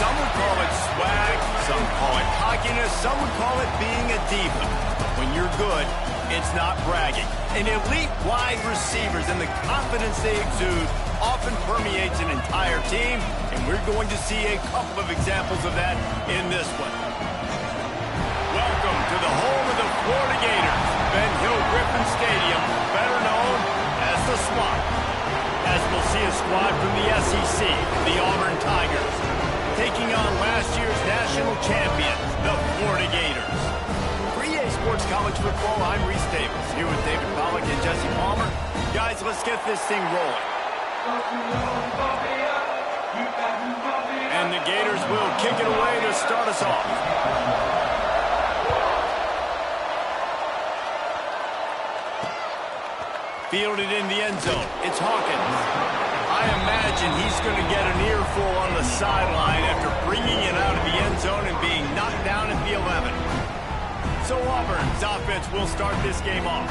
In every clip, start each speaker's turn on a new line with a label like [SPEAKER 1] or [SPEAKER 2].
[SPEAKER 1] Some would call it swag, some call it cockiness, some would call it being a diva. But when you're good, it's not bragging. And elite wide receivers and the confidence they exude often permeates an entire team, and we're going to see a couple of examples of that in this one. Welcome to the home of the Florida Gators, Ben Hill Griffin Stadium, better known as the Swamp. As we'll see a squad from the SEC, the Auburn Tigers, taking on last year's national champions, the Florida Gators. For EA Sports College Football, I'm Reese Davis, here with David Pollack and Jesse Palmer. Guys, let's get this thing rolling. And the Gators will kick it away to start us off. Fielded in the end zone. It's Hawkins. I imagine he's going to get an earful on the sideline after bringing it out of the end zone and being knocked down at the 11. So Auburn's offense will start this game off.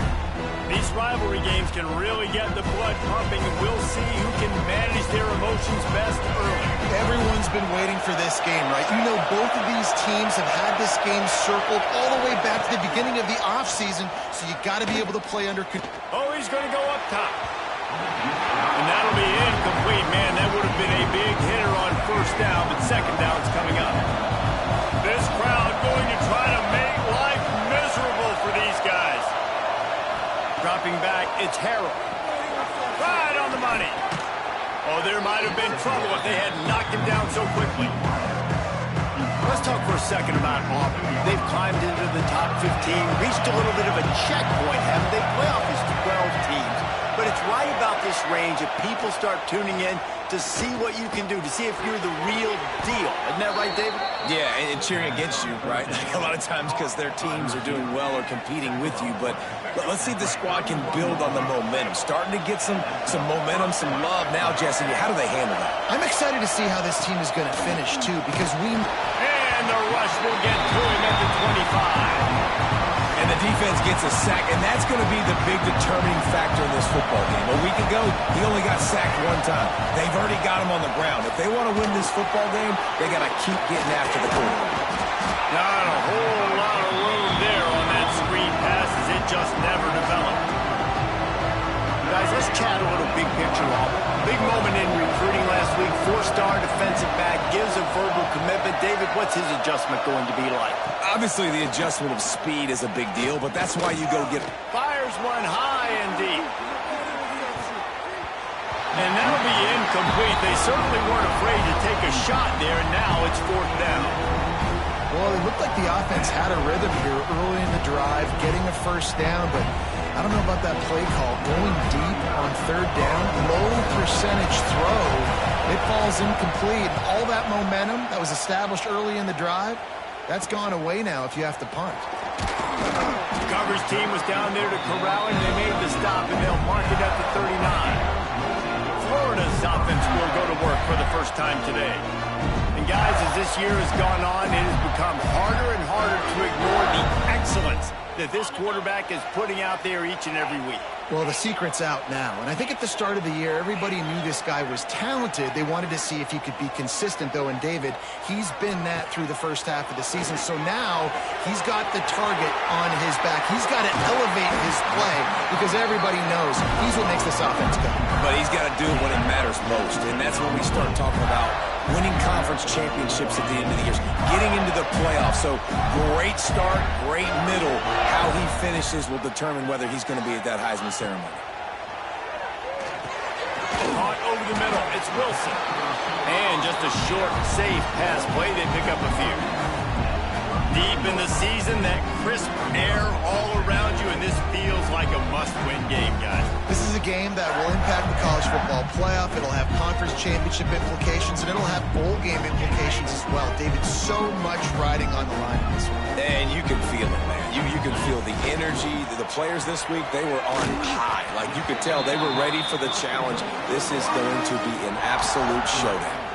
[SPEAKER 1] These rivalry games can really get the blood pumping, and we'll see who can manage their emotions best early.
[SPEAKER 2] Everyone's been waiting for this game, right? You know, both of these teams have had this game circled all the way back to the beginning of the offseason, so you got to be able to play under control.
[SPEAKER 1] Oh, he's going to go up top. And that'll be incomplete, man. That would have been a big hitter on first down, but second down's coming up. This crowd going to try to make life miserable for these guys. Dropping back, it's Harrell. Right on the money. Oh, there might have been trouble if they had knocked him down so quickly. Let's talk for a second about Auburn. They've climbed into the top 15, reached a little bit of a checkpoint, haven't they? Playoff is 12 teams. But it's right about this range that people start tuning in to see what you can do, to see if you're the real deal. Isn't that right, David?
[SPEAKER 3] Yeah, and cheering against you, right? Like a lot of times because their teams are doing well or competing with you. But let's see if the squad can build on the momentum. Starting to get some momentum, some love. Now, Jesse, how do they handle that?
[SPEAKER 2] I'm excited to see how this team is going to finish, too, because
[SPEAKER 1] And the rush will get to him at the 25.
[SPEAKER 3] And the defense gets a sack, and that's going to be the big determining factor in this football game. A week ago, he only got sacked one time. They've already got him on the ground. If they want to win this football game, they got to keep getting after the quarterback.
[SPEAKER 1] Not a whole lot of room there on that screen pass as it just never developed. Guys, let's chat a little big picture Auburn. Big moment in recruiting last week. Four-star defensive back gives a verbal commitment. David, what's his adjustment going to be like?
[SPEAKER 3] Obviously, the adjustment of speed is a big deal, but that's why you go get...
[SPEAKER 1] Fires one high and deep. And that'll be incomplete. They certainly weren't afraid to take a shot there, and now it's fourth down.
[SPEAKER 2] Well, it looked like the offense had a rhythm here early in the drive, getting a first down, but I don't know about that play call. Going deep on third down, low percentage throw. It falls incomplete. All that momentum that was established early in the drive, that's gone away now if you have to punt.
[SPEAKER 1] The coverage team was down there to corral him. They made the stop, and they'll mark it at the 39. Florida's offense will go to work for the first time today. And guys, as this year has gone on, it has become harder and harder to ignore the excellence that this quarterback is putting out there each and every week.
[SPEAKER 2] Well, the secret's out now, and I think at the start of the year, everybody knew this guy was talented. They wanted to see if he could be consistent, though, and David, he's been that through the first half of the season. So now he's got the target on his back. He's got to elevate his play because everybody knows he's what makes this offense go.
[SPEAKER 3] But he's got to do it when it matters most, and that's when we start talking about winning conference championships at the end of the year, getting into the playoffs. So great start, great middle. How he finishes will determine whether he's going to be at that Heisman ceremony.
[SPEAKER 1] Caught over the middle. It's Wilson. And just a short, safe pass play. They pick up a few. Deep in the season, that crisp air all around you, and this feels like a must-win game, guys.
[SPEAKER 2] This is a game that will impact the college football playoff. It'll have conference championship implications, and it'll have bowl game implications as well. David, so much riding on the line in this one.
[SPEAKER 3] And you can feel it, man. You can feel the energy. The players this week, they were on high. Like, you could tell they were ready for the challenge. This is going to be an absolute showdown.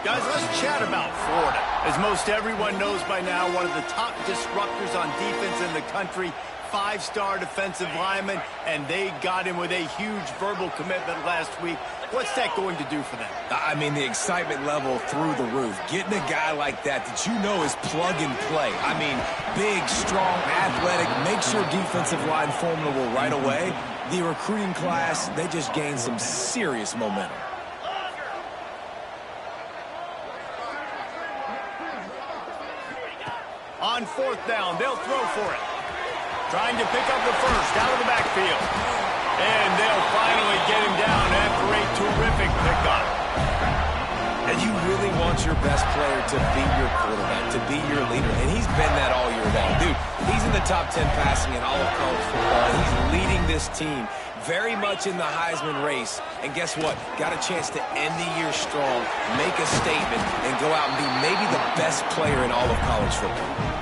[SPEAKER 1] Guys, let's chat about Florida. As most everyone knows by now, one of the top disruptors on defense in the country. 5-star defensive lineman, and they got him with a huge verbal commitment last week. What's that going to do for them?
[SPEAKER 3] I mean, the excitement level through the roof. Getting a guy like that you know is plug and play. I mean, big, strong, athletic, makes your defensive line formidable right away. The recruiting class, they just gained some serious momentum.
[SPEAKER 1] On 4th down, they'll throw for it. Trying to pick up the first out of the backfield. And they'll finally get him down after a terrific pickup.
[SPEAKER 3] And you really want your best player to be your quarterback, to be your leader. And he's been that all year long. Dude, he's in the top 10 passing in all of college football. He's leading this team very much in the Heisman race. And guess what? Got a chance to end the year strong, make a statement, and go out and be maybe the best player in all of college football.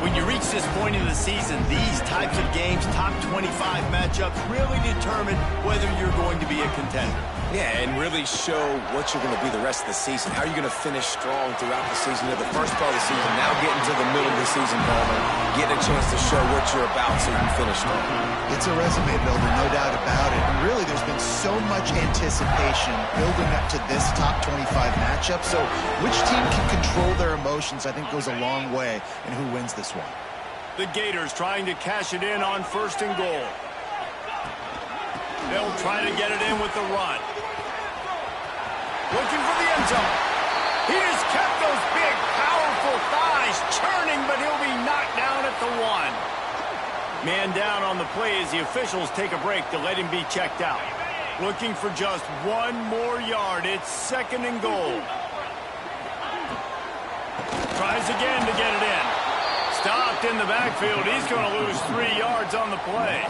[SPEAKER 1] When you reach this point in the season, these types of games, top 25 matchups, really determine whether you're going to be a contender.
[SPEAKER 3] Yeah, and really show what you're going to be the rest of the season. How are you going to finish strong throughout the season? The first part of the season, now getting to the middle of the season, Palmer, getting a chance to show what you're about so you can finish strong.
[SPEAKER 2] It's a resume builder, no doubt about it. And really, there's been so much anticipation building up to this top 25 matchup. So which team can control their emotions, I think, goes a long way in who wins this one.
[SPEAKER 1] The Gators trying to cash it in on 1st and goal. They'll try to get it in with the run. Looking for the end zone. He has kept those big, powerful thighs churning, but he'll be knocked down at the 1. Man down on the play as the officials take a break to let him be checked out. Looking for just 1 more yard. It's 2nd and goal. Tries again to get it in. Stopped in the backfield. He's going to lose 3 yards on the play.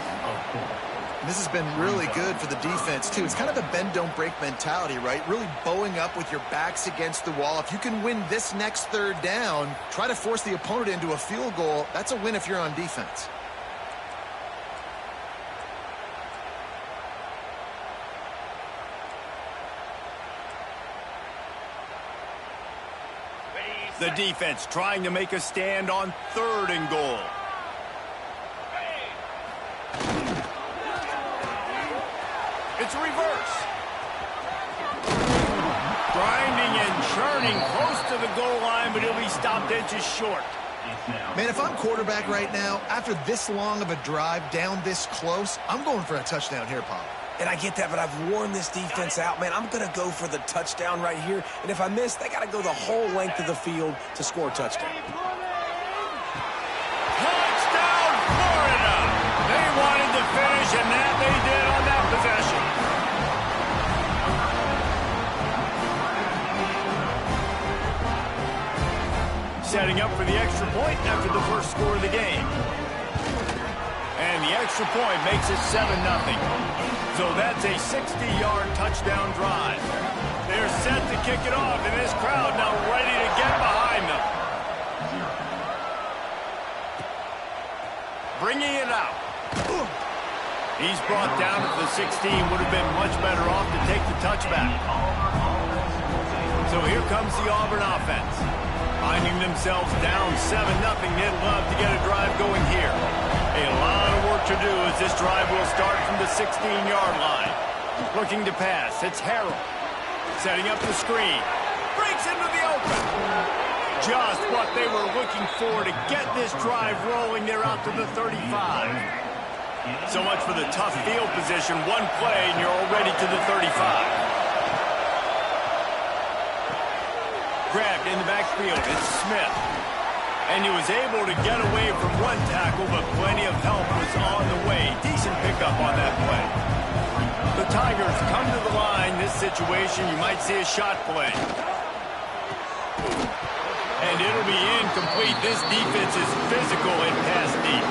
[SPEAKER 2] This has been really good for the defense, too. It's kind of a bend-don't-break mentality, right? Really bowing up with your backs against the wall. If you can win this next 3rd down, try to force the opponent into a field goal. That's a win if you're on defense.
[SPEAKER 1] The defense trying to make a stand on 3rd and goal. It's a reverse. Grinding and churning close to the goal line, but he'll be stopped inches short.
[SPEAKER 2] Man, if I'm quarterback right now, after this long of a drive down this close, I'm going for a touchdown here, Pop.
[SPEAKER 3] And I get that, but I've worn this defense out, man. I'm going to go for the touchdown right here. And if I miss, they got to go the whole length of the field to score a touchdown.
[SPEAKER 1] Touchdown, Florida! They wanted to finish, and that they did on that possession. Setting up for the extra point after the first score of the game. And the extra point makes it 7-0. So that's a 60-yard touchdown drive. They're set to kick it off, and this crowd now ready to get behind them. Bringing it out. He's brought down at the 16. Would have been much better off to take the touchback. So here comes the Auburn offense. Finding themselves down 7-0, they'd love to get a drive going here. A lot of work to do as this drive will start from the 16-yard line. Looking to pass, it's Harrell. Setting up the screen. Breaks into the open. Just what they were looking for to get this drive rolling. They're out to the 35. So much for the tough field position. One play and you're already to the 35. Grabbed in the backfield, it's Smith. And he was able to get away from one tackle, but plenty of help was on the way. Decent pickup on that play. The Tigers come to the line. This situation, you might see a shot play. And it'll be incomplete. This defense is physical and pass deep.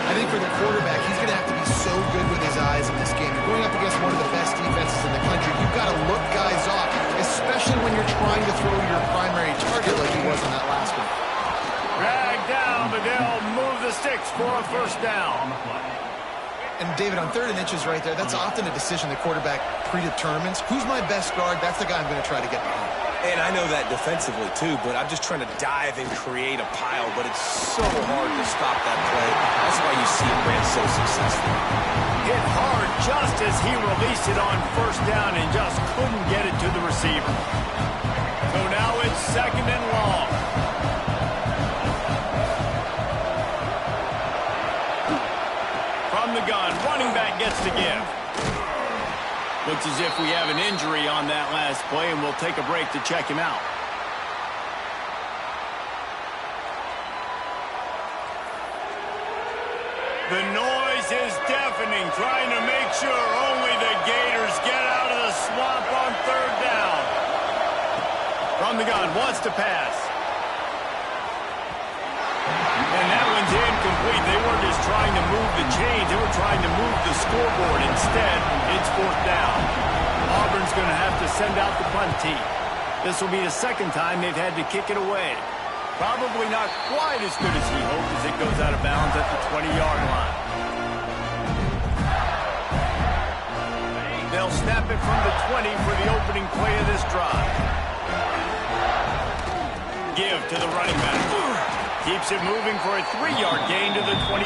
[SPEAKER 2] I think for the quarterback, he's going to have to be so good with his eyes in this game. You're going up against one of the best defenses in the country. You've got to look guys off, especially when you're trying to throw your primary target like he was in that last one.
[SPEAKER 1] Dragged down, but they'll move the sticks for a first down.
[SPEAKER 2] And David, on 3rd and inches right there, that's often a decision the quarterback predetermines. Who's my best guard? That's the guy I'm going to try to get behind.
[SPEAKER 3] And I know that defensively, too, but I'm just trying to dive and create a pile, but it's so hard to stop that play. That's why you see him ran so successful.
[SPEAKER 1] Hit hard just as he released it on first down and just couldn't get it to the receiver. So now it's 2nd and long. From the gun, running back gets to give. Looks as if we have an injury on that last play, and we'll take a break to check him out. The noise is deafening, trying to make sure only the Gators get out of the swamp on 3rd down. From the gun, wants to pass. And that one's incomplete. They weren't just trying to move the chains. They were trying to move the scoreboard. Instead, it's 4th down. Auburn's going to have to send out the punt team. This will be the 2nd time they've had to kick it away. Probably not quite as good as he hoped as it goes out of bounds at the 20-yard line. They'll snap it from the 20 for the opening play of this drive. Give to the running back. Keeps it moving for a 3-yard gain to the 24.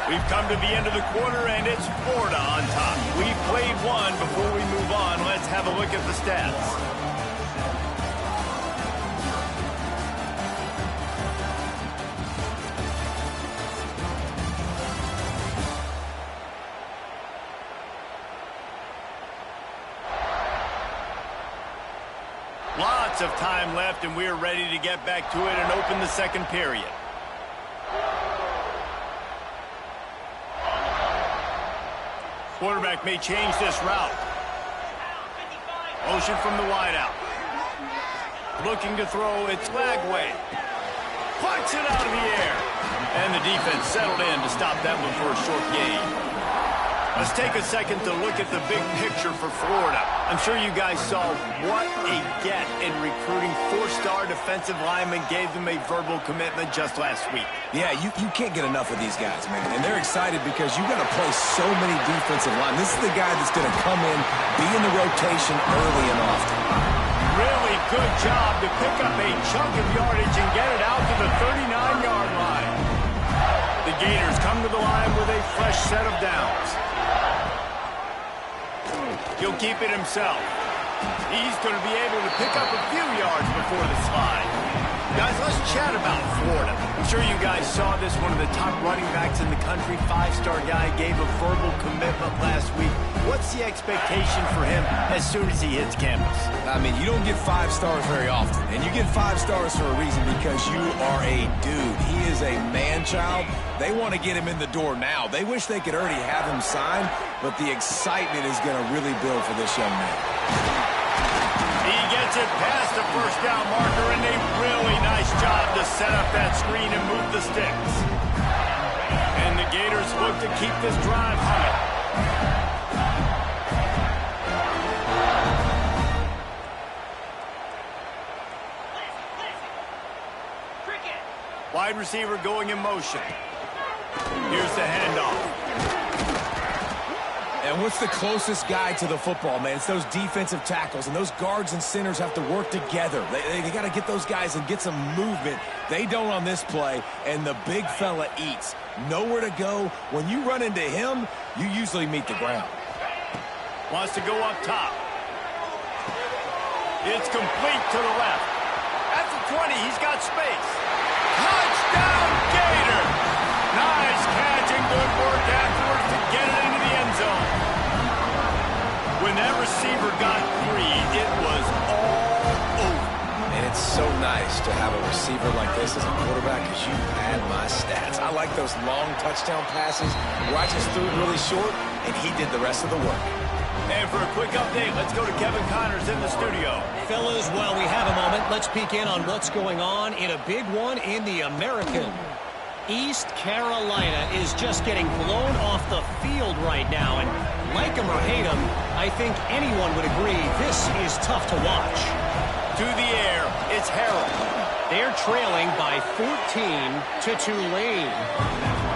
[SPEAKER 1] We've come to the end of the quarter, and it's Florida on top. We've played one. Before we move on, let's have a look at the stats. Lots of time left, and we're ready to get back to it and open the 2nd period. Quarterback may change this route. Motion from the wideout. Looking to throw, it's Lagway. Puts it out of the air. And the defense settled in to stop that one for a short gain. Let's take a second to look at the big picture for Florida. I'm sure you guys saw what a get in recruiting. 4-star defensive linemen gave them a verbal commitment just last week.
[SPEAKER 3] Yeah, you can't get enough of these guys, man. And they're excited because you got to play so many defensive line. This is the guy that's going to come in, be in the rotation early and often.
[SPEAKER 1] Really good job to pick up a chunk of yardage and get it out to the 39-yard line. The Gators come to the line with a fresh set of downs. He'll keep it himself. He's going to be able to pick up a few yards before the slide. Guys, let's chat about Florida. I'm sure you guys saw this. One of the top running backs in the country, 5-star guy, gave a verbal commitment last week. What's the expectation for him as soon as he hits campus?
[SPEAKER 3] I mean, you don't get 5 stars very often, and you get 5 stars for a reason because you are a dude. He is a man-child. They want to get him in the door now. They wish they could already have him signed, but the excitement is going to really build for this young man.
[SPEAKER 1] He gets it past the 1st down marker, and a really nice job to set up that screen and move the sticks. And the Gators look to keep this drive humming. Wide receiver going in motion. Here's the handoff.
[SPEAKER 3] And what's the closest guy to the football, man? It's those defensive tackles, and those guards and centers have to work together. They got to get those guys and get some movement. They don't on this play, and the big fella eats. Nowhere to go. When you run into him, you usually meet the ground.
[SPEAKER 1] Wants to go up top. It's complete to the left. At the 20, he's got space. Touchdown, Gator! Nice catch and good work afterwards to get it into the end zone. When that receiver got 3, it was all over.
[SPEAKER 3] And it's so nice to have a receiver like this as a quarterback because you had my stats. I like those long touchdown passes where I just threw it really short, and he did the rest of the work.
[SPEAKER 1] And for a quick update, let's go to Kevin Connors in the studio.
[SPEAKER 4] Fellas, while we have a moment, let's peek in on what's going on in a big one in the American. East Carolina is just getting blown off the field right now, and like him or hate him, I think anyone would agree this is tough to watch.
[SPEAKER 1] to the air. It's Harrell.
[SPEAKER 4] They're trailing by 14 to Tulane.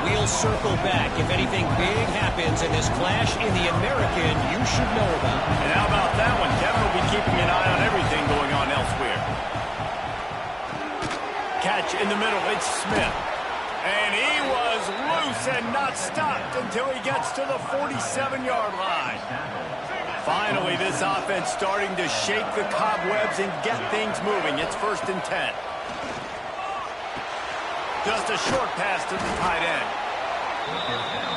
[SPEAKER 4] We'll circle back. If anything big happens in this clash in the American, you should know about.
[SPEAKER 1] And how about that one? Kevin will be keeping an eye on everything going on elsewhere. Catch in the middle. It's Smith. And he was loose and not stopped until he gets to the 47-yard line. Finally, this offense starting to shake the cobwebs and get things moving. It's 1st and 10. Just a short pass to the tight end.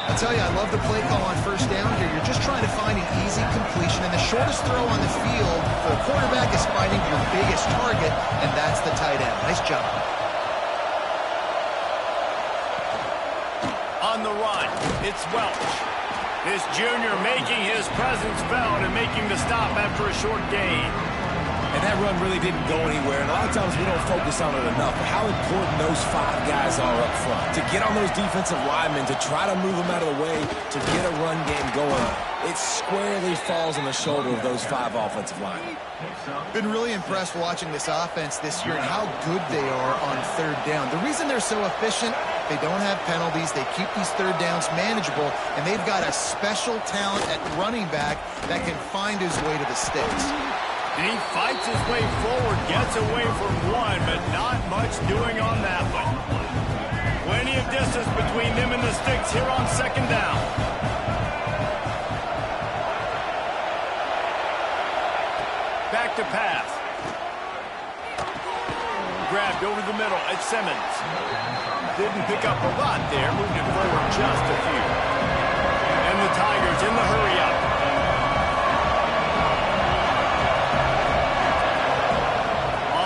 [SPEAKER 2] I tell you, I love the play call on 1st down here. You're just trying to find an easy completion, and the shortest throw on the field for a quarterback is finding your biggest target, and that's the tight end. Nice job.
[SPEAKER 1] On the run, it's Welch. This junior making his presence felt and making the stop after a short gain.
[SPEAKER 3] And that run really didn't go anywhere. And a lot of times we don't focus on it enough. But how important those 5 guys are up front. To get on those defensive linemen, to try to move them out of the way, to get a run game going, it squarely falls on the shoulder of those 5 offensive linemen.
[SPEAKER 2] Been really impressed watching this offense this year and how good they are on 3rd down. The reason they're so efficient, they don't have penalties, they keep these 3rd downs manageable, and they've got a special talent at running back that can find his way to the sticks.
[SPEAKER 1] And he fights his way forward, gets away from one, but not much doing on that one. Plenty of distance between them and the sticks here on 2nd down. Back to pass. Grabbed over the middle at Simmons. Didn't pick up a lot there, moved it forward just a few. And the Tigers in the hurry-up.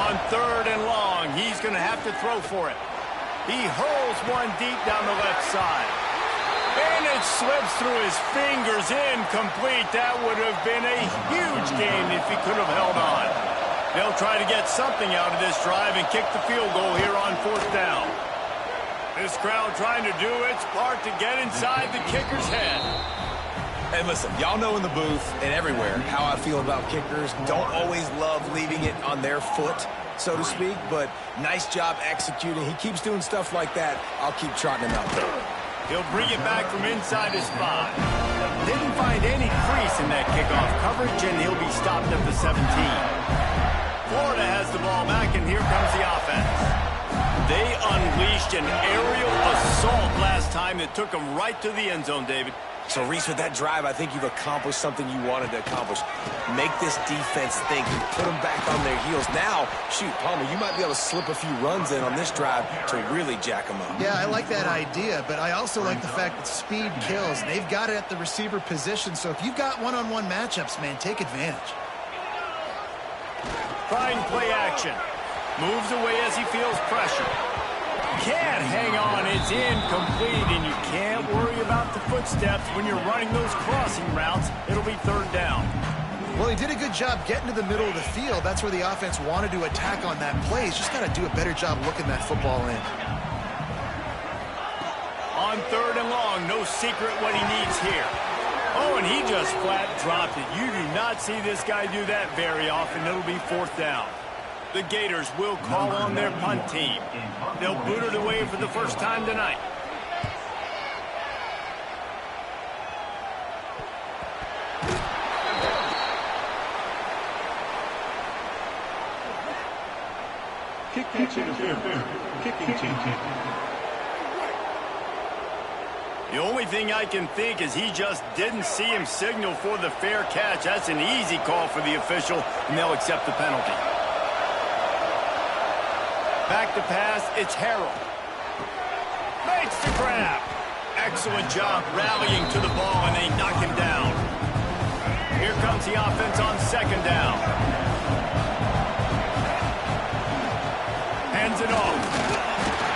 [SPEAKER 1] On 3rd and long, he's going to have to throw for it. He hurls one deep down the left side. And it slips through his fingers, incomplete. That would have been a huge gain if he could have held on. They'll try to get something out of this drive and kick the field goal here on 4th down. This crowd trying to do its part to get inside the kicker's head.
[SPEAKER 3] Hey, listen, y'all know in the booth and everywhere how I feel about kickers. Don't always love leaving it on their foot, so to speak, but nice job executing. He keeps doing stuff like that. I'll keep trotting him out there.
[SPEAKER 1] He'll bring it back from inside his spot. Didn't find any crease in that kickoff coverage, and he'll be stopped at the 17. Florida has the ball back, and here comes the offense. They unleashed an aerial assault last time that took them right to the end zone, David.
[SPEAKER 3] So, Reese, with that drive, I think you've accomplished something you wanted to accomplish. Make this defense think and put them back on their heels. Now, shoot, Palmer, you might be able to slip a few runs in on this drive to really jack them up.
[SPEAKER 2] Yeah, I like that idea, but I also like the fact that speed kills. They've got it at the receiver position, so if you've got one-on-one matchups, man, take advantage.
[SPEAKER 1] Trying play action. Moves away as he feels pressure. Can't hang on, it's incomplete, and you can't worry about the footsteps when you're running those crossing routes. It'll be 3rd down.
[SPEAKER 2] Well, he did a good job getting to the middle of the field. That's where the offense wanted to attack on that play. He's just got to do a better job looking that football in.
[SPEAKER 1] On 3rd and long, no secret what he needs here. Oh, and he just flat dropped it. You do not see this guy do that very often. It'll be 4th down. The Gators will call on their punt team. They'll boot it away for the first time tonight.
[SPEAKER 5] Kicking team.
[SPEAKER 1] The only thing I can think is he just didn't see him signal for the fair catch. That's an easy call for the official, and they'll accept the penalty. Back to pass, it's Harrell. Makes the grab. Excellent job rallying to the ball, and they knock him down. Here comes the offense on 2nd down. Hands it off.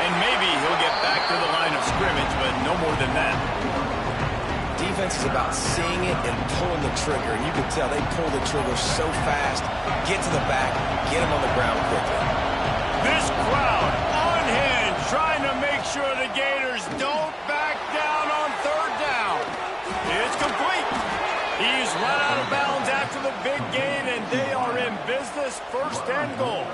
[SPEAKER 1] And maybe he'll get back to the line of scrimmage, but no more than that.
[SPEAKER 3] Defense is about seeing it and pulling the trigger, and you can tell they pull the trigger so fast, get to the back, get him on the ground quickly.
[SPEAKER 1] This crowd unhinged, trying to make sure the Gators don't back down on 3rd down. It's complete. He's run out of bounds after the big gain, and they are in business. is this 1st and goal.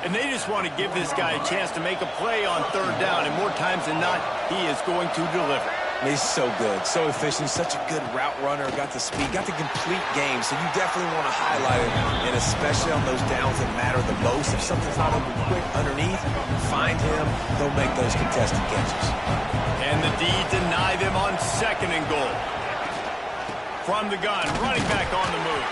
[SPEAKER 1] And they just want to give this guy a chance to make a play on 3rd down, and more times than not, he is going to deliver.
[SPEAKER 3] He's so good, so efficient, such a good route runner, got the speed, got the complete game, so you definitely want to highlight it, and especially on those downs that matter the most. If something's not open quick underneath, find him, he'll make those contested catches.
[SPEAKER 1] And the D deny them on 2nd and goal. From the gun, running back on the move.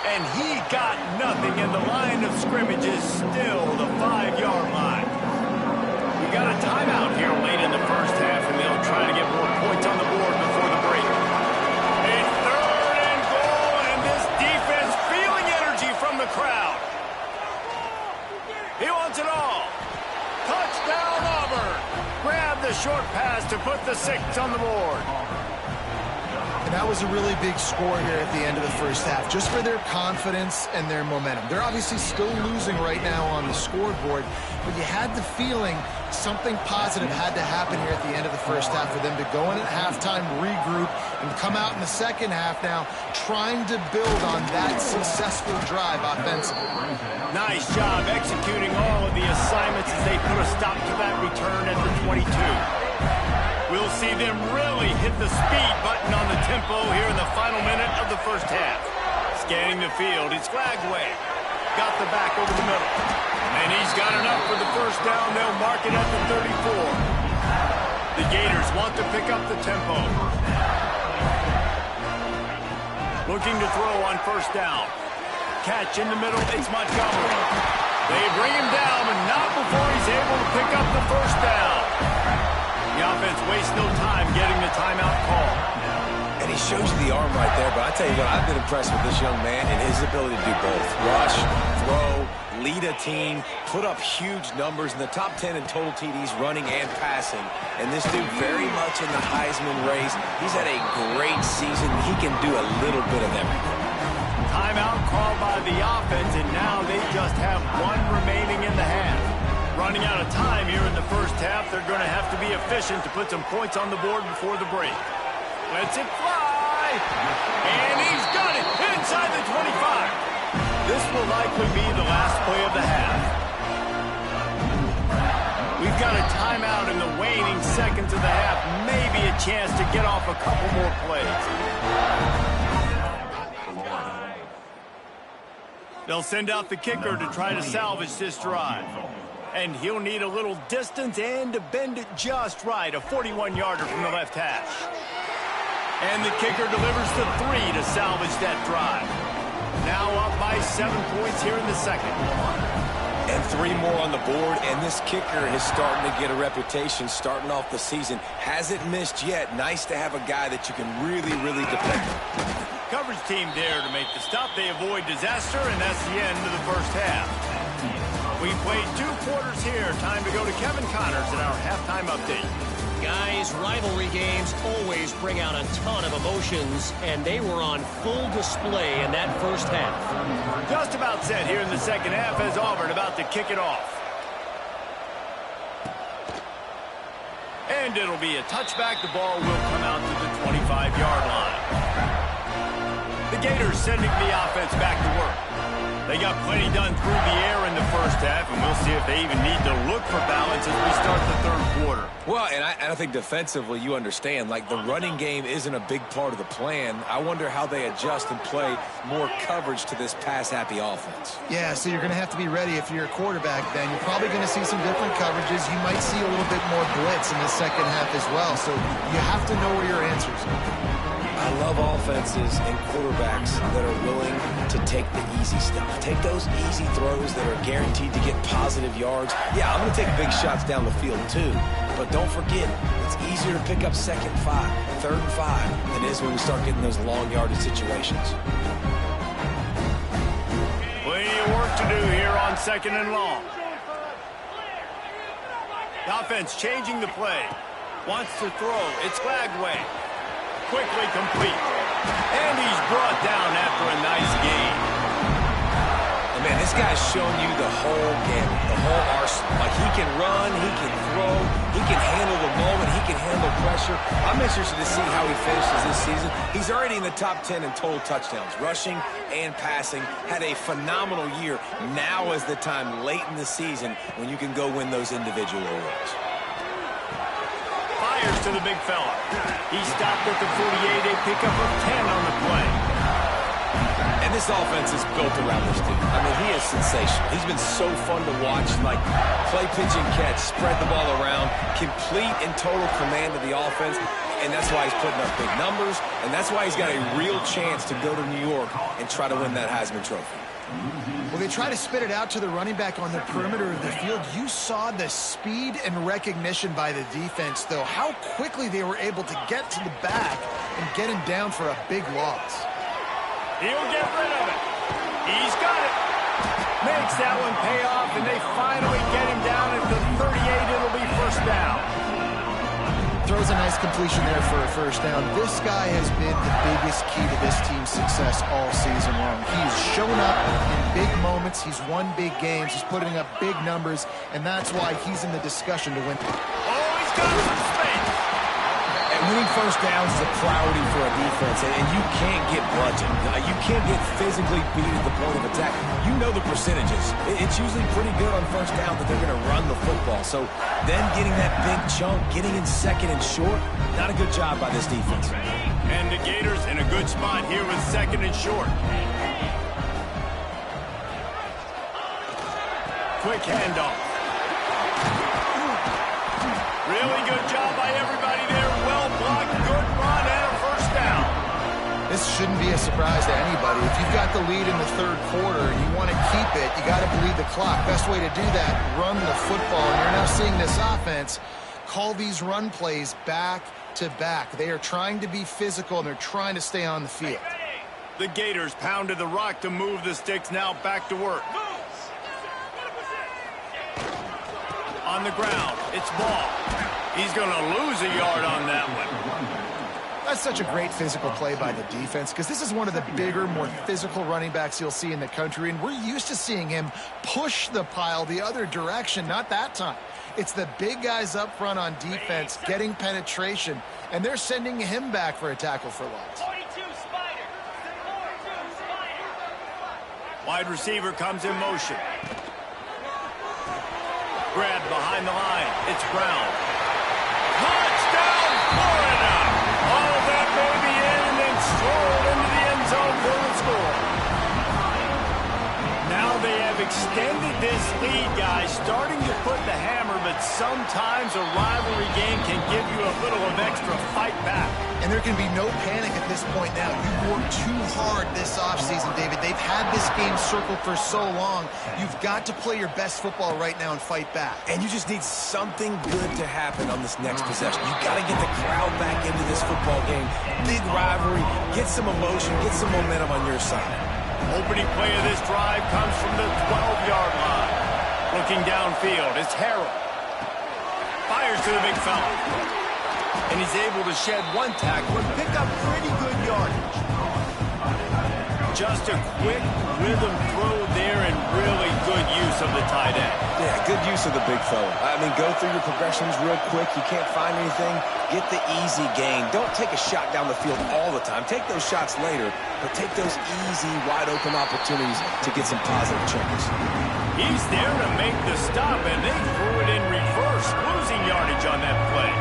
[SPEAKER 1] And he got nothing, and the line of scrimmage is still the 5-yard line. We got a timeout here late in the 1st half, and they'll try to get more points on the board before the break. A 3rd and goal, and this defense feeling energy from the crowd. He wants it all. Touchdown, Auburn. Grab the short pass to put the 6 on the board.
[SPEAKER 2] And that was a really big score here at the end of the 1st half, just for their confidence and their momentum. They're obviously still losing right now on the scoreboard, but you had the feeling something positive had to happen here at the end of the 1st half for them to go in at halftime, regroup, and come out in the 2nd half now trying to build on that successful drive offensively.
[SPEAKER 1] Nice job executing all of the assignments as they put a stop to that return at the 22. We'll see them really hit the speed button on the tempo here in the final minute of the 1st half. Scanning the field, it's Flagway. Got the back over the middle. And he's got enough for the 1st down. They'll mark it at the 34. The Gators want to pick up the tempo. Looking to throw on 1st down. Catch in the middle, it's Montgomery. They bring him down, but not before he's able to pick up the 1st down. The offense wastes no time getting the timeout call.
[SPEAKER 3] And he shows you the arm right there, but I tell you what, I've been impressed with this young man and his ability to do both. Rush, throw, lead a team, put up huge numbers in the top 10 in total TDs running and passing. And this dude very much in the Heisman race. He's had a great season. He can do a little bit of everything.
[SPEAKER 1] Timeout called by the offense, and now they just have 1 remaining in the half. Running out of time here in the 1st half, they're going to have to be efficient to put some points on the board before the break. Lets it fly, and he's got it inside the 25. This will likely be the last play of the half. We've got a timeout in the waning seconds of the half, maybe a chance to get off a couple more plays. They'll send out the kicker to try to salvage this drive. And he'll need a little distance and to bend it just right. A 41-yarder from the left hash. And the kicker delivers the 3 to salvage that drive. Now up by 7 points here in the 2nd.
[SPEAKER 3] And 3 more on the board, and this kicker is starting to get a reputation starting off the season. Hasn't missed yet. Nice to have a guy that you can really, really depend on.
[SPEAKER 1] Coverage team there to make the stop. They avoid disaster, and that's the end of the 1st half. We played 2 quarters here. Time to go to Kevin Connors in our halftime update.
[SPEAKER 4] Guys, rivalry games always bring out a ton of emotions, and they were on full display in that 1st half.
[SPEAKER 1] Just about set here in the 2nd half as Auburn about to kick it off. And it'll be a touchback. The ball will come out to the 25-yard line. The Gators sending the offense back to work. They got plenty done through the air in the 1st half, and we'll see if they even need to look for balance as we start the 3rd quarter.
[SPEAKER 3] Well, and I think defensively you understand, like the running game isn't a big part of the plan. I wonder how they adjust and play more coverage to this pass-happy offense.
[SPEAKER 2] Yeah, so you're going to have to be ready if you're a quarterback then. You're probably going to see some different coverages. You might see a little bit more blitz in the 2nd half as well, so you have to know where your answers are.
[SPEAKER 3] I love offenses and quarterbacks that are willing to take the easy stuff. Take those easy throws that are guaranteed to get positive yards. Yeah, I'm going to take big shots down the field too. But don't forget, it's easier to pick up 2nd and 5, 3rd and 5 than it is when we start getting those long yardage situations.
[SPEAKER 1] Plenty of work to do here on 2nd and long. The offense changing the play. Wants to throw. It's Flagway. Quickly complete. And he's brought down after a nice gain.
[SPEAKER 3] And man, this guy's shown you the whole gamut, the whole arsenal. Like, he can run, he can throw, he can handle the moment, he can handle pressure. I'm interested to see how he finishes this season. He's already in the top 10 in total touchdowns, rushing and passing. Had a phenomenal year. Now is the time late in the season when you can go win those individual awards.
[SPEAKER 1] Fires to the big fella. He stopped at the 48, a pickup of 10 on the play.
[SPEAKER 3] And this offense is built around this dude. I mean, he is sensational. He's been so fun to watch, like play, pitch, and catch, spread the ball around, complete and total command of the offense, and that's why he's putting up big numbers, and that's why he's got a real chance to go to New York and try to win that Heisman Trophy.
[SPEAKER 2] Well, they try to spit it out to the running back on the perimeter of the field. You saw the speed and recognition by the defense, though, how quickly they were able to get to the back and get him down for a big loss.
[SPEAKER 1] He'll get rid of it. He's got it. Makes that one pay off, and they finally get him down at the 38. It'll be first down.
[SPEAKER 2] Throws a nice completion there for a first down. This guy has been the biggest key to this team's success all season long. He's shown up in big moments. He's won big games. He's putting up big numbers, and that's why he's in the discussion to win.
[SPEAKER 1] Oh, he's got some space.
[SPEAKER 3] And winning first downs is a priority for a defense, and you can't get bludgeoned. You can't get physically beat at the point of attack. You know the percentages. It's usually pretty good on first down that they're going to run the football. So then getting that big chunk, getting in second and short, not a good job by this defense.
[SPEAKER 1] And the Gators in a good spot here with second and short. Quick handoff. Really good job by everybody there. Well blocked, good run, and a first down.
[SPEAKER 2] This shouldn't be a surprise to anybody. If you've got the lead in the third quarter and you want to keep it, you got to bleed the clock. Best way to do that, run the football. And you're now seeing this offense call these run plays back to back. They are trying to be physical, and they're trying to stay on the field.
[SPEAKER 1] The Gators pounded the rock to move the sticks. Now back to work. On the ground, it's Ball. He's going to lose a yard on that one.
[SPEAKER 2] That's such a great physical play by the defense, because this is one of the bigger, more physical running backs you'll see in the country, and we're used to seeing him push the pile the other direction. Not that time. It's the big guys up front on defense getting penetration, and they're sending him back for a tackle for loss.
[SPEAKER 1] Wide receiver comes in motion. Grabbed behind the line. It's Brown. Touchdown, Florida! All that may be in, and then strolled into the end zone for the score. Now they have extended this lead, guys, starting to put the hammer, but sometimes a rivalry game can give you a little of extra fight back.
[SPEAKER 2] And there can be no panic at this point now. You worked too hard this offseason, David. They've had this game circled for so long. You've got to play your best football right now and fight back.
[SPEAKER 3] And you just need something good to happen on this next possession. You got to get the crowd back into this football game. Big rivalry. Get some emotion. Get some momentum on your side.
[SPEAKER 1] Opening play of this drive comes from the 12-yard line. Looking downfield, it's Harrell. Fires to the big fella. And he's able to shed one tackle and pick up pretty good yardage. Just a quick rhythm throw there and really good use of the tight end.
[SPEAKER 3] Yeah, good use of the big fella. I mean, go through your progressions real quick. You can't find anything. Get the easy gain. Don't take a shot down the field all the time. Take those shots later, but take those easy, wide-open opportunities to get some positive changes.
[SPEAKER 1] He's there to make the stop, and they threw it in reverse, losing yardage on that play.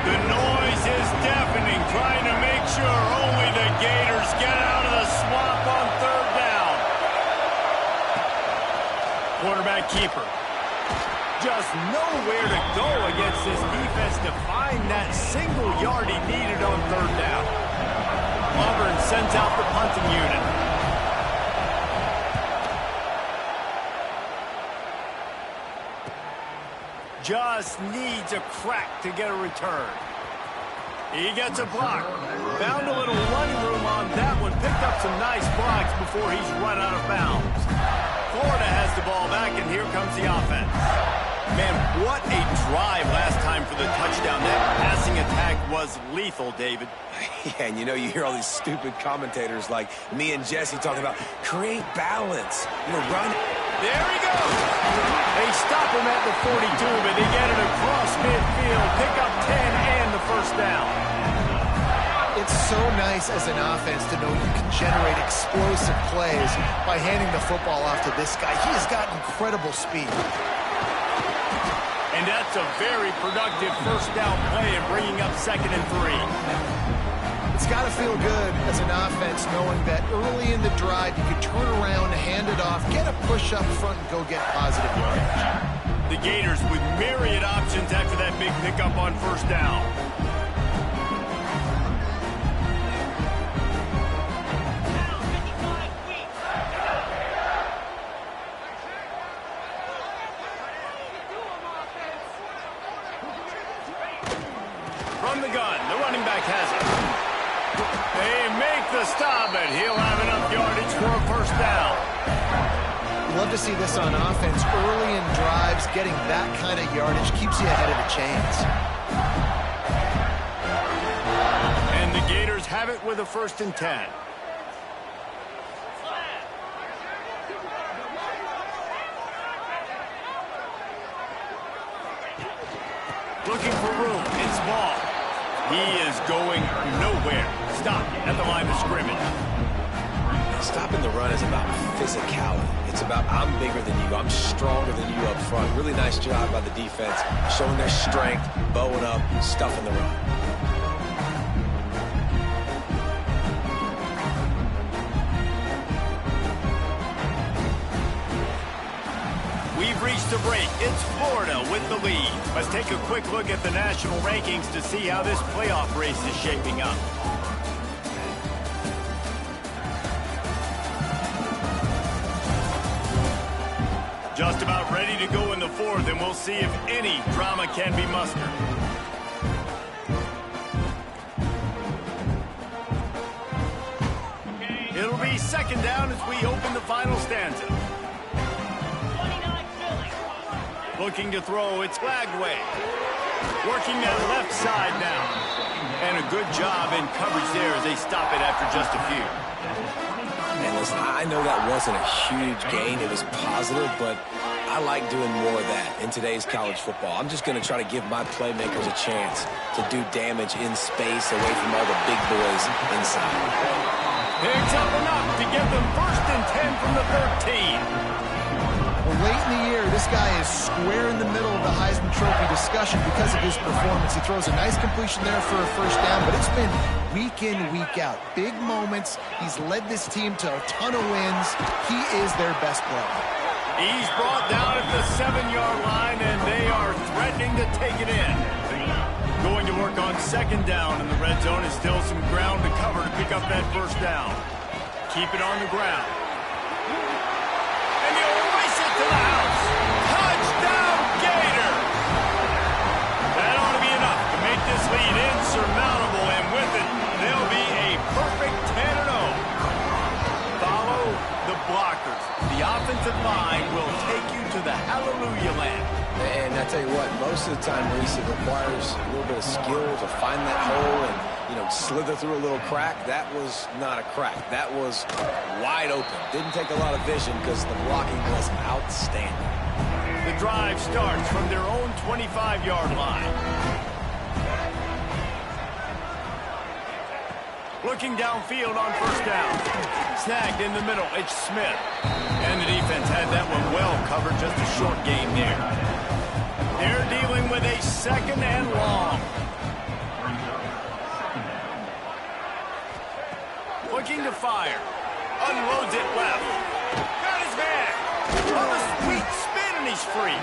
[SPEAKER 1] The noise is deafening, trying to make sure only the Gators get out of the swamp on third down. Quarterback keeper. Just nowhere to go against this defense to find that single yard he needed on third down. Auburn sends out the punting unit. Just needs a crack to get a return. He gets a block. Found a little running room on that one. Picked up some nice blocks before he's run out of bounds. Florida has the ball back, and here comes the offense. Man, what a drive last time for the touchdown. That passing attack was lethal, David.
[SPEAKER 3] Yeah, and you know, you hear all these stupid commentators like me and Jesse talking about create balance. You know, run.
[SPEAKER 1] There he goes. They stop him at the 42, but they get it across midfield. Pick up 10 and the first down.
[SPEAKER 2] It's so nice as an offense to know you can generate explosive plays by handing the football off to this guy. He has got incredible speed.
[SPEAKER 1] And that's a very productive first down play and bringing up 2nd and 3.
[SPEAKER 2] It's got to feel good as an offense knowing that early in the drive you can turn around, hand it off, get a push up front, and go get positive yardage.
[SPEAKER 1] The Gators with myriad options after that big pickup on first down. From the gun, the running back has it. They make the stop, but he'll have enough yardage for a first down.
[SPEAKER 2] Love to see this on offense. Early in drives, getting that kind of yardage keeps you ahead of the chains.
[SPEAKER 1] And the Gators have it with a 1st and 10. Looking for room. It's Ball. He is going nowhere. Stop at the line of scrimmage.
[SPEAKER 3] Stopping the run is about physicality. It's about I'm bigger than you. I'm stronger than you up front. Really nice job by the defense, showing their strength, bowing up, stuffing the run.
[SPEAKER 1] We've reached the break. It's Florida with the lead. Let's take a quick look at the national rankings to see how this playoff race is shaping up. Just about ready to go in the 4th, and we'll see if any drama can be mustered. It'll be 2nd down as we open the final stanza. Looking to throw, it's Lagway. Working that left side now. And a good job in coverage there as they stop it after just a few.
[SPEAKER 3] And listen, I know that wasn't a huge gain. It was positive, but I like doing more of that in today's college football. I'm just going to try to give my playmakers a chance to do damage in space away from all the big boys inside.
[SPEAKER 1] Picks up enough to get them 1st and 10 from the 13.
[SPEAKER 2] Well, late in the year, this guy is square in the middle of the Heisman Trophy discussion because of his performance. He throws a nice completion there for a first down, but it's been week in, week out. Big moments. He's led this team to a ton of wins. He is their best player.
[SPEAKER 1] He's brought down at the 7-yard line, and they are threatening to take it in. Going to work on 2nd down in the red zone is still some ground to cover to pick up that first down. Keep it on the ground. To the house. Touchdown, Gator! That ought to be enough to make this lead insurmountable, and with it, they'll be a perfect 10-0. Follow the blockers. The offensive line will take you to the hallelujah land.
[SPEAKER 3] And I tell you what, most of the time, Reese, it requires a little bit of skill to find that hole and, you know, slither through a little crack. That was not a crack. That was wide open. Didn't take a lot of vision because the blocking was outstanding.
[SPEAKER 1] The drive starts from their own 25-yard line. Looking downfield on first down. Snagged in the middle. It's Smith. And the defense had that one well covered. Just a short gain there. They're dealing with a 2nd and long. Looking to fire. Unloads it left. Got his man. On a sweet spin, and he's free.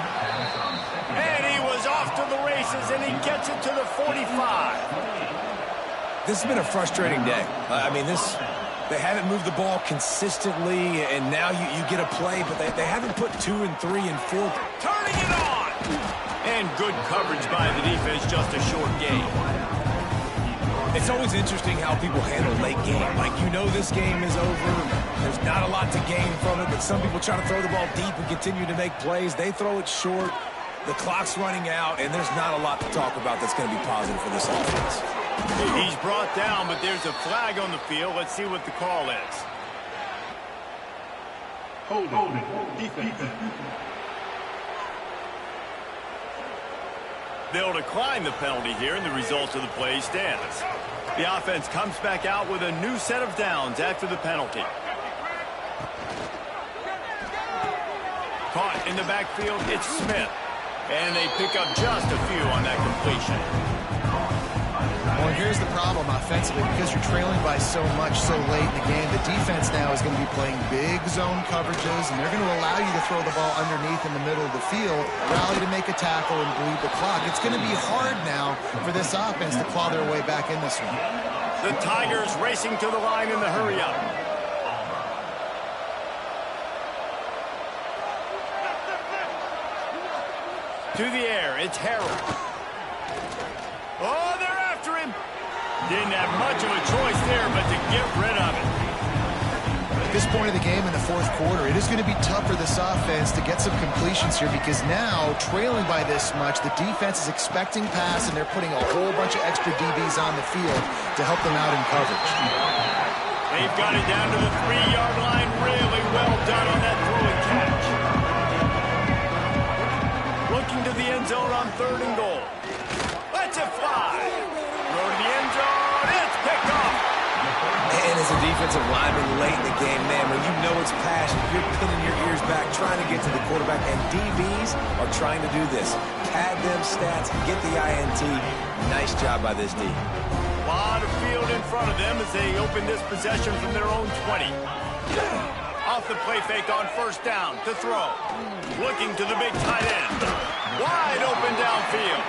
[SPEAKER 1] And he was off to the races, and he gets it to the 45.
[SPEAKER 3] This has been a frustrating day. I mean, they haven't moved the ball consistently, and now you get a play, but they haven't put 2 and 3 and 4.
[SPEAKER 1] Turning it on! And good coverage by the defense, just a short gain.
[SPEAKER 3] It's always interesting how people handle late game. Like, you know this game is over. There's not a lot to gain from it, but some people try to throw the ball deep and continue to make plays. They throw it short. The clock's running out, and there's not a lot to talk about that's going to be positive for this offense.
[SPEAKER 1] He's brought down, but there's a flag on the field. Let's see what the call is.
[SPEAKER 5] Holding. Defense.
[SPEAKER 1] They'll decline the penalty here, and the result of the play stands. The offense comes back out with a new set of downs after the penalty. Caught in the backfield, it's Smith. And they pick up just a few on that completion.
[SPEAKER 2] Well, here's the problem offensively. Because you're trailing by so much so late in the game, the defense now is going to be playing big zone coverages, and they're going to allow you to throw the ball underneath in the middle of the field, rally to make a tackle, and bleed the clock. It's going to be hard now for this offense to claw their way back in this one.
[SPEAKER 1] The Tigers racing to the line in the hurry-up. To the air, it's Harrell. Oh, they're after him. Didn't have much of a choice there, but to get rid of it.
[SPEAKER 2] At this point of the game in the fourth quarter, it is going to be tough for this offense to get some completions here because now, trailing by this much, the defense is expecting pass, and they're putting a whole bunch of extra DBs on the field to help them out in coverage.
[SPEAKER 1] They've got it down to the 3-yard line. Really well done on that throw and catch. Looking to the end zone on 3rd and goal. Let's it fly. Throw to the end zone. It's picked off.
[SPEAKER 3] And as a defensive lineman late in the game, man, when you know it's passion, you're pinning your ears back, trying to get to the quarterback, and DBs are trying to do this. Pad them stats, get the INT. Nice job by this D.
[SPEAKER 1] A lot of field in front of them as they open this possession from their own 20. Off the play fake on 1st down to throw. Looking to the big tight end. Wide open downfield.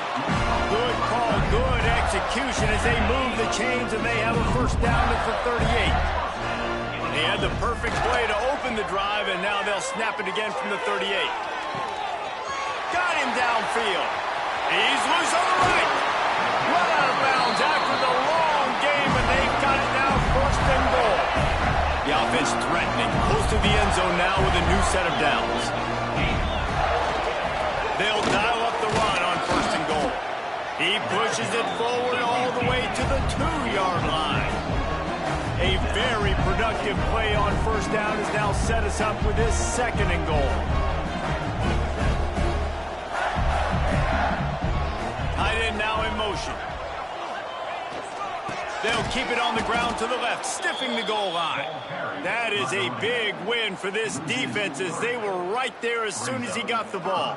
[SPEAKER 1] Good call, good execution as they move the chains, and they have a 1st down at the 38. They had the perfect play to open the drive, and now they'll snap it again from the 38. Got him downfield. He's loose on the right. Well out of bounds after the long game, and they've got it now 1st and goal. The offense threatening, close to the end zone now with a new set of downs. They'll dial up the run on 1st and goal. He pushes it forward all the way to the 2-yard line. A very productive play on 1st down has now set us up with this 2nd and goal. Tight end now in motion. They'll keep it on the ground to the left, stiffing the goal line. That is a big win for this defense as they were right there as soon as he got the ball.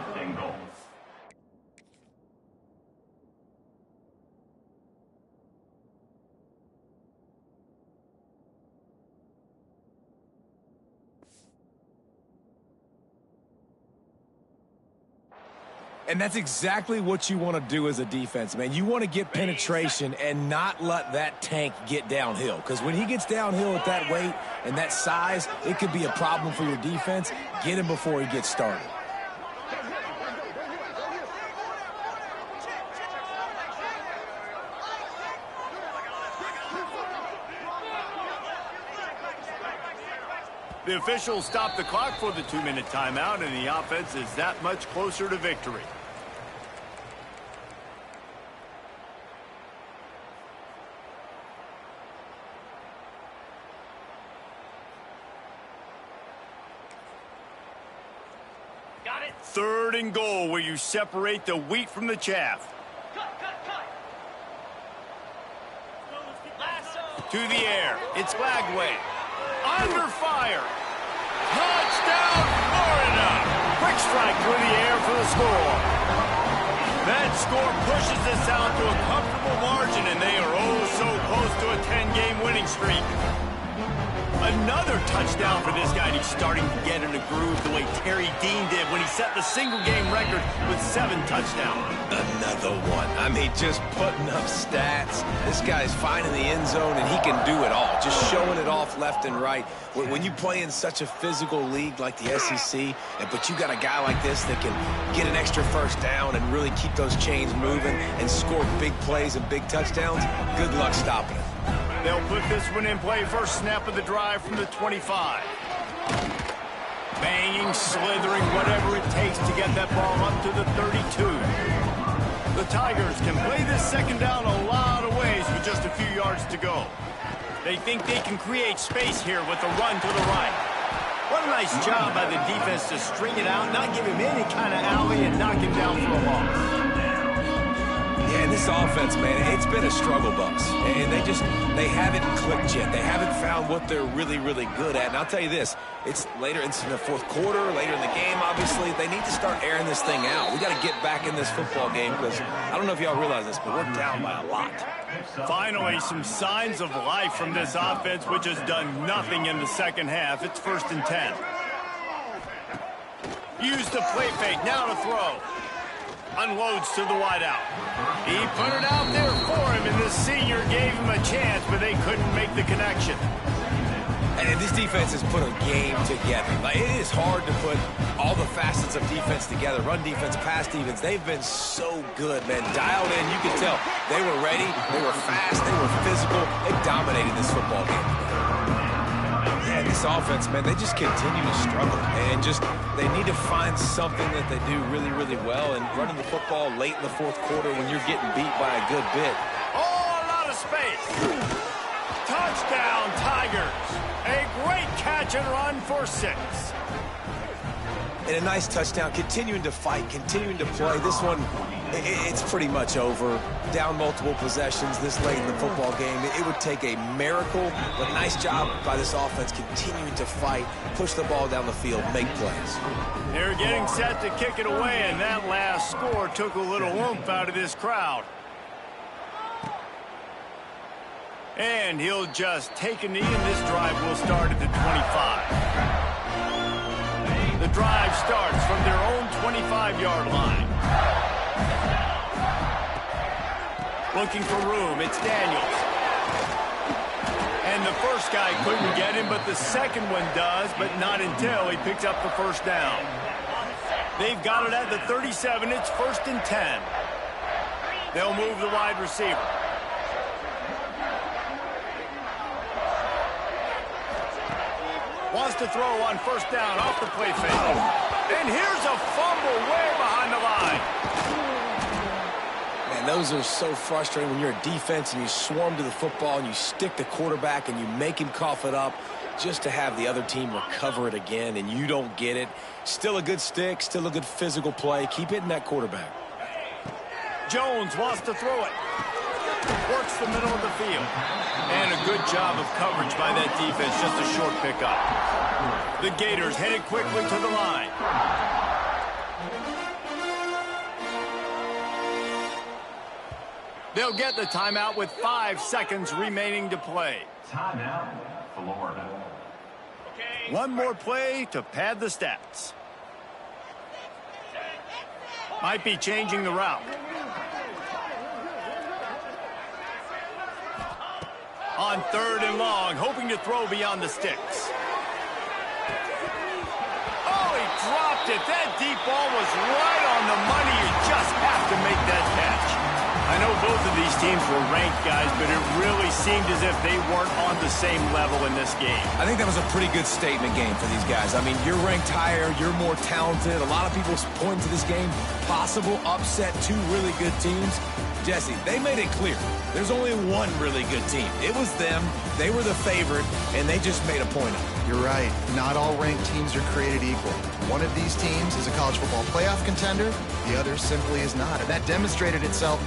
[SPEAKER 3] And that's exactly what you want to do as a defense, man. You want to get penetration and not let that tank get downhill. Because when he gets downhill at that weight and that size, it could be a problem for your defense. Get him before he gets started.
[SPEAKER 1] The officials stop the clock for the 2-minute timeout, and the offense is that much closer to victory.
[SPEAKER 4] Got it.
[SPEAKER 1] 3rd and goal, where you separate the wheat from the chaff. To the air, it's Lagway. Under fire. Touchdown, Florida. Quick strike through the air for the score. That score pushes this out to a comfortable margin, and they are oh so close to a 10-game winning streak. Another touchdown for this guy, and he's starting to get in a groove the way Terry Dean did when he set the single-game record with 7 touchdowns.
[SPEAKER 3] Another one. I mean, just putting up stats. This guy's finding the end zone, and he can do it all. Just showing it off left and right. When you play in such a physical league like the SEC, but you got a guy like this that can get an extra 1st down and really keep those chains moving and score big plays and big touchdowns, good luck stopping it.
[SPEAKER 1] They'll put this one in play. 1st snap of the drive from the 25. Banging, slithering, whatever it takes to get that ball up to the 32. The Tigers can play this second down a lot of ways with just a few yards to go. They think they can create space here with the run to the right. What a nice job by the defense to string it out, not give him any kind of alley, and knock him down for a loss.
[SPEAKER 3] Yeah, and this offense, man, it's been a struggle bus. And they haven't clicked yet. They haven't found what they're really, really good at. And I'll tell you this, it's in the fourth quarter, later in the game, obviously. They need to start airing this thing out. We got to get back in this football game because I don't know if y'all realize this, but we're down by a lot.
[SPEAKER 1] Finally, some signs of life from this offense, which has done nothing in the second half. It's 1st and 10. Use the play fake, now to throw. Unloads to the wideout. He put it out there for him, and the senior gave him a chance, but they couldn't make the connection.
[SPEAKER 3] And this defense has put a game together. Like, it is hard to put all the facets of defense together. Run defense, pass defense. They've been so good, man. Dialed in. You can tell they were ready. They were fast. They were physical. They dominated this football game. Yeah, this offense, man, they just continue to struggle. And they need to find something that they do really, really well. And running the football late in the fourth quarter when you're getting beat by a good bit.
[SPEAKER 1] Oh, a lot of space. Touchdown, Tigers. A great catch and run for 6.
[SPEAKER 3] And a nice touchdown, continuing to fight, continuing to play. This one, it's pretty much over. Down multiple possessions this late in the football game. It would take a miracle, but nice job by this offense continuing to fight, push the ball down the field, make plays.
[SPEAKER 1] They're getting set to kick it away, and that last score took a little oomph out of this crowd. And he'll just take a knee, and this drive will start at the 25. The drive starts from their own 25-yard line. Looking for room, it's Daniels. And the first guy couldn't get him, but the second one does, but not until he picks up the first down. They've got it at the 37. It's 1st and 10. They'll move the wide receiver. Wants to throw on 1st down off the play fake. And here's a fumble way behind the line.
[SPEAKER 3] Man, those are so frustrating when you're a defense and you swarm to the football and you stick the quarterback and you make him cough it up just to have the other team recover it again and you don't get it. Still a good stick, still a good physical play. Keep hitting that quarterback.
[SPEAKER 1] Jones wants to throw it. Works the middle of the field. And a good job of coverage by that defense. Just a short pickup. The Gators headed quickly to the line. They'll get the timeout with 5 seconds remaining to play.
[SPEAKER 5] Timeout, Florida.
[SPEAKER 1] One more play to pad the stats. Might be changing the route. On 3rd and long, hoping to throw beyond the sticks. Oh, he dropped it. That deep ball was right on the money. You just have to make that catch. I know both of these teams were ranked, guys, but it really seemed as if they weren't on the same level in this game.
[SPEAKER 3] I think that was a pretty good statement game for these guys. I mean, you're ranked higher, you're more talented. A lot of people point to this game, possible upset, 2 really good teams. Jesse, they made it clear. There's only one really good team. It was them. They were the favorite, and they just made a point of it.
[SPEAKER 2] You're right. Not all ranked teams are created equal. One of these teams is a college football playoff contender. The other simply is not. And that demonstrated itself